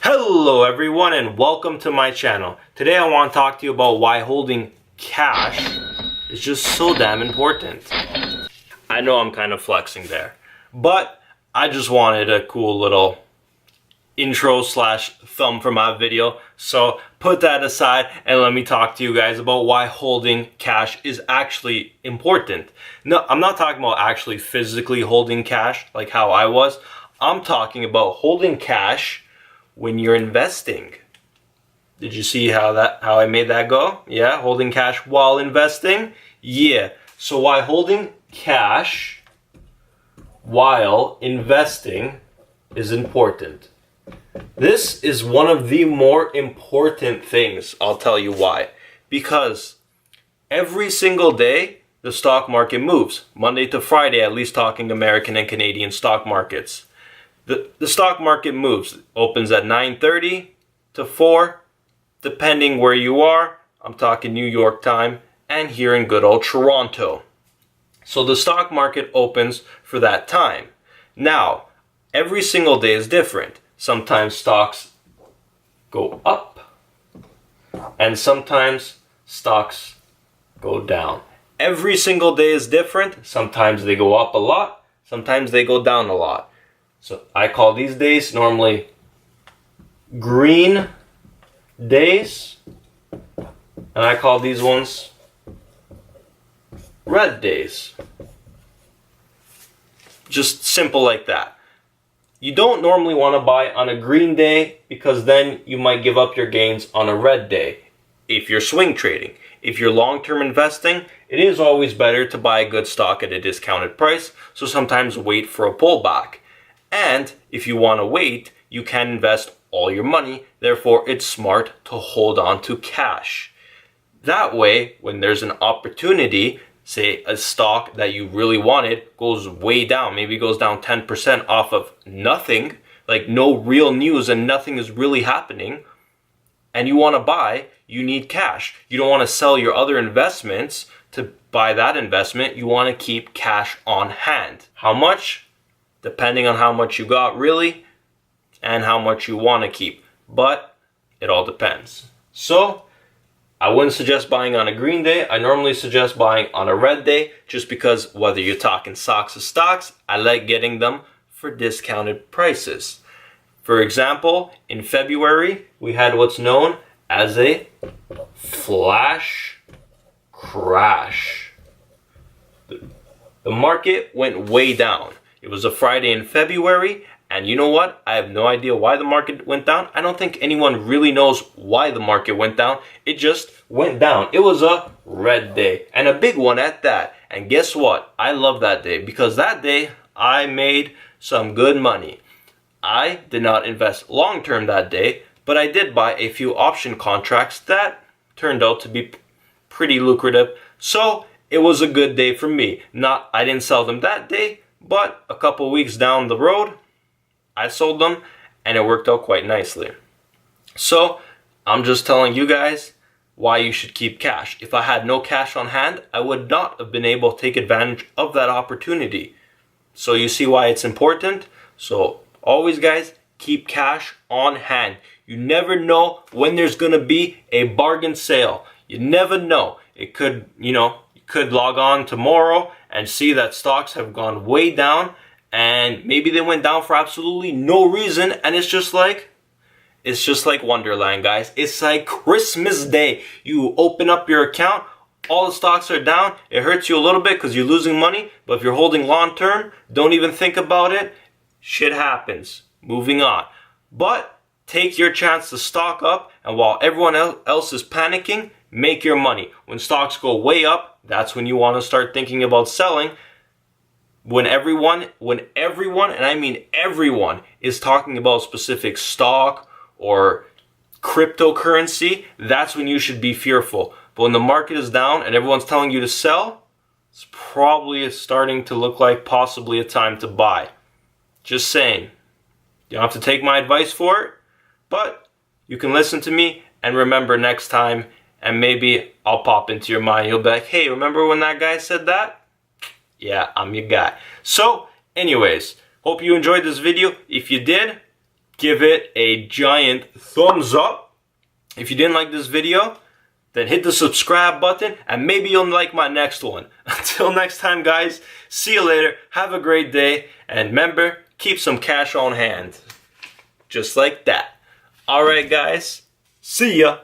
Hello everyone and welcome to my channel. Today I want to talk to you about why holding cash is just so damn important. I know I'm kind of flexing there, but I just wanted a cool little intro slash thumb for my video. So put that aside and let me talk to you guys about why holding cash is actually important. No, I'm not talking about actually physically holding cash like how I was. I'm talking about holding cash when you're investing. Did you see how I made that go? Yeah, holding cash while investing? Yeah. So why holding cash while investing is important? This is one of the more important things. I'll tell you why. Because every single day the stock market moves. Monday to Friday, at least talking American and Canadian stock markets. The stock market moves, opens at 9:30 to 4, depending where you are. I'm talking New York time and here in good old Toronto. So the stock market opens for that time. Now, every single day is different. Sometimes stocks go up and sometimes stocks go down. Every single day is different. Sometimes they go up a lot, sometimes they go down a lot. So I call these days normally green days, and I call these ones red days. Just simple like that. You don't normally want to buy on a green day because then you might give up your gains on a red day if you're swing trading. If you're long-term investing, it is always better to buy a good stock at a discounted price, so sometimes wait for a pullback. And if you want to wait, you can invest all your money. Therefore, it's smart to hold on to cash. That way, when there's an opportunity, say a stock that you really wanted goes way down, maybe goes down 10% off of nothing, like no real news and nothing is really happening, and you want to buy, you need cash. You don't want to sell your other investments to buy that investment. You want to keep cash on hand. How much? Depending on how much you got really and how much you want to keep, but it all depends. So I wouldn't suggest buying on a green day. I normally suggest buying on a red day just because whether you're talking stocks or stocks, I like getting them for discounted prices. For example, in February, we had what's known as a flash crash. The market went way down. It was a Friday in February, and you know what? I have no idea why the market went down. I don't think anyone really knows why the market went down. It just went down. It was a red day, and a big one at that. And guess what? I love that day because that day I made some good money. I did not invest long-term that day, but I did buy a few option contracts that turned out to be pretty lucrative. So it was a good day for me. I didn't sell them that day, but a couple weeks down the road, I sold them and it worked out quite nicely. So I'm just telling you guys why you should keep cash. If I had no cash on hand, I would not have been able to take advantage of that opportunity. So you see why it's important? So always, guys, keep cash on hand. You never know when there's going to be a bargain sale. You never know. It could, you could log on tomorrow and see that stocks have gone way down and maybe they went down for absolutely no reason, and it's just like Wonderland, guys. It's like Christmas Day. You open up your account, all the stocks are down. It hurts you a little bit because you're losing money, but if you're holding long term, don't even think about it. Shit happens. Moving on. But take your chance to stock up, and while everyone else is panicking, make your money. When stocks go way up, that's when you want to start thinking about selling. When everyone, and I mean everyone, is talking about specific stock or cryptocurrency, that's when you should be fearful. But when the market is down and everyone's telling you to sell, it's probably starting to look like possibly a time to buy. Just saying. You don't have to take my advice for it, but you can listen to me and remember next time, and maybe I'll pop into your mind. You'll be like, hey, remember when that guy said that? Yeah, I'm your guy. So, anyways, hope you enjoyed this video. If you did, give it a giant thumbs up. If you didn't like this video, then hit the subscribe button and maybe you'll like my next one. Until next time, guys, see you later. Have a great day. And remember, keep some cash on hand. Just like that. Alright, guys. See ya.